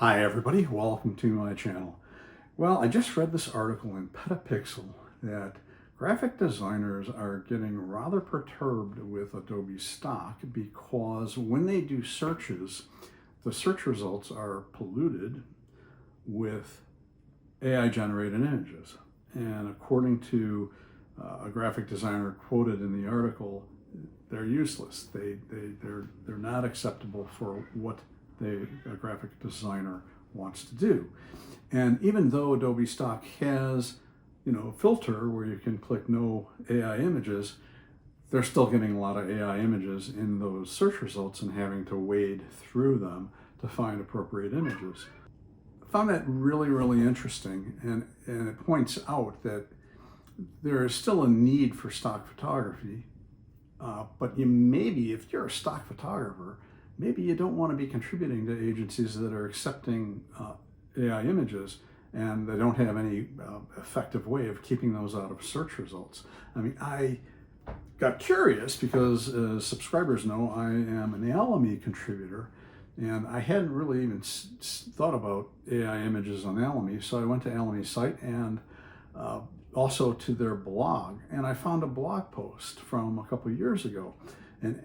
Hi everybody, welcome to my channel. Well, I just read this article in PetaPixel that graphic designers are getting rather perturbed with Adobe stock because when they do searches, the search results are polluted with AI generated images. And according to a graphic designer quoted in the article, they're useless. They're not acceptable for what a graphic designer wants to do. And even though Adobe stock has, a filter where you can click no AI images, they're still getting a lot of AI images in those search results and having to wade through them to find appropriate images. I found that really interesting, and it points out that there is still a need for stock photography, but maybe if you're a stock photographer, maybe you don't want to be contributing to agencies that are accepting AI images and they don't have any effective way of keeping those out of search results. I mean, I got curious because, as subscribers know, I am an Alamy contributor, and I hadn't really even thought about AI images on Alamy, so I went to Alamy's site and also to their blog, and I found a blog post from a couple years ago. And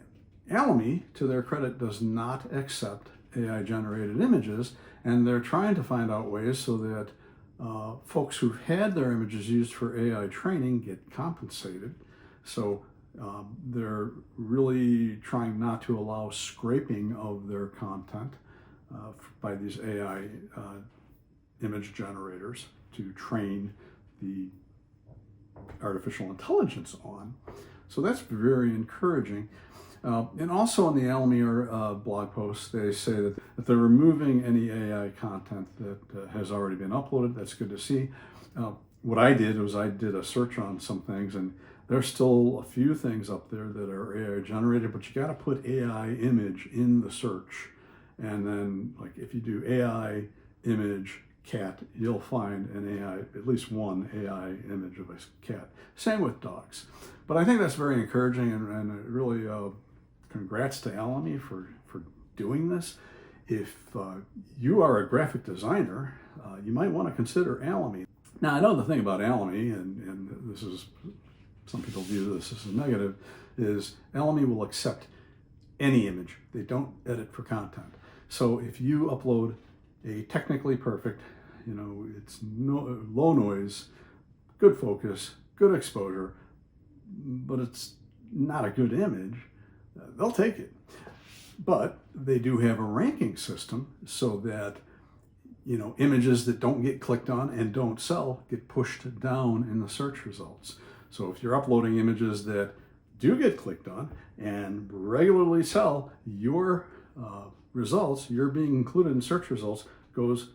Alamy, to their credit, does not accept AI generated images, and they're trying to find out ways so that folks who've had their images used for AI training get compensated. So they're really trying not to allow scraping of their content by these AI image generators to train the artificial intelligence on. So that's very encouraging. And also in the Alamy blog post, they say that they're removing any AI content that has already been uploaded. That's good to see. What I did was I did a search on some things, and there's still a few things up there that are AI generated, but you got to put AI image in the search. And then, like, if you do AI image cat, you'll find an AI, at least one AI image of a cat. Same with dogs. But I think that's very encouraging, and really congrats to Alamy for doing this. If you are a graphic designer, you might want to consider Alamy. Now, I know the thing about Alamy, and this is, some people view this as a negative, is Alamy will accept any image. They don't edit for content. So if you upload a technically perfect, it's low noise, good focus, good exposure, but it's not a good image, they'll take it. But they do have a ranking system so that, images that don't get clicked on and don't sell get pushed down in the search results. So if you're uploading images that do get clicked on and regularly sell, your results, you're being included in search results, goes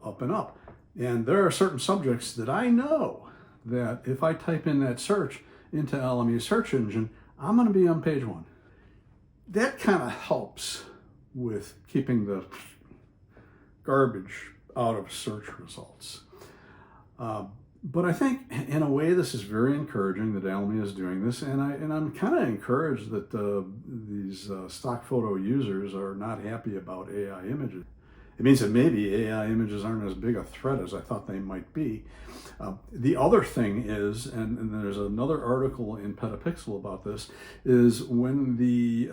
up and up. And there are certain subjects that I know that if I type in that search into Alamy's search engine, I'm going to be on page 1. That kind of helps with keeping the garbage out of search results. But I think in a way this is very encouraging that Alamy is doing this, and I'm kind of encouraged that these stock photo users are not happy about AI images. It means that maybe AI images aren't as big a threat as I thought they might be. The other thing is, and there's another article in PetaPixel about this, is when the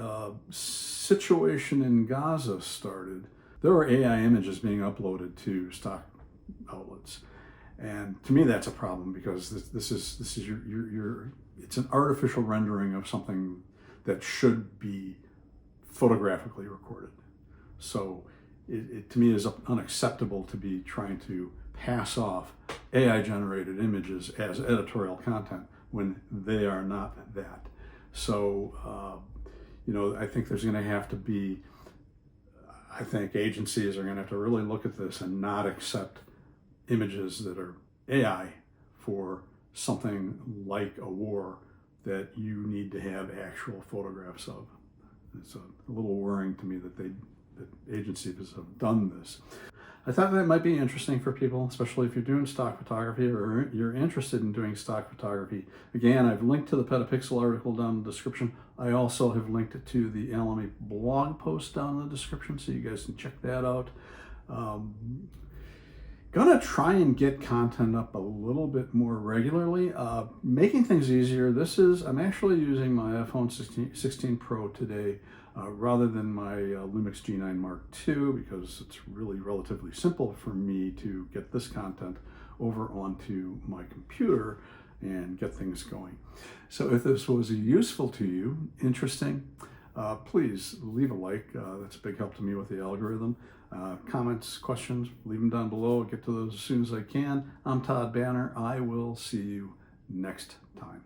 situation in Gaza started, there were AI images being uploaded to stock outlets. And to me, that's a problem, because this is it's an artificial rendering of something that should be photographically recorded. So it to me is unacceptable to be trying to pass off AI generated images as editorial content when they are not that. So I think there's going to have to be, I think agencies are going to have to really look at this and not accept images that are AI for something like a war that you need to have actual photographs of. It's a little worrying to me that agencies have done this. I thought that might be interesting for people, especially if you're doing stock photography or you're interested in doing stock photography. Again, I've linked to the PetaPixel article down in the description. I also have linked it to the Alamy blog post down in the description, so you guys can check that out. Gonna try and get content up a little bit more regularly, making things easier. I'm actually using my iPhone 16 Pro today rather than my Lumix G9 Mark II, because it's really relatively simple for me to get this content over onto my computer and get things going. So if this was useful to you, interesting, please leave a like. That's a big help to me with the algorithm. Comments, questions, leave them down below. I'll get to those as soon as I can. I'm Todd Banner. I will see you next time.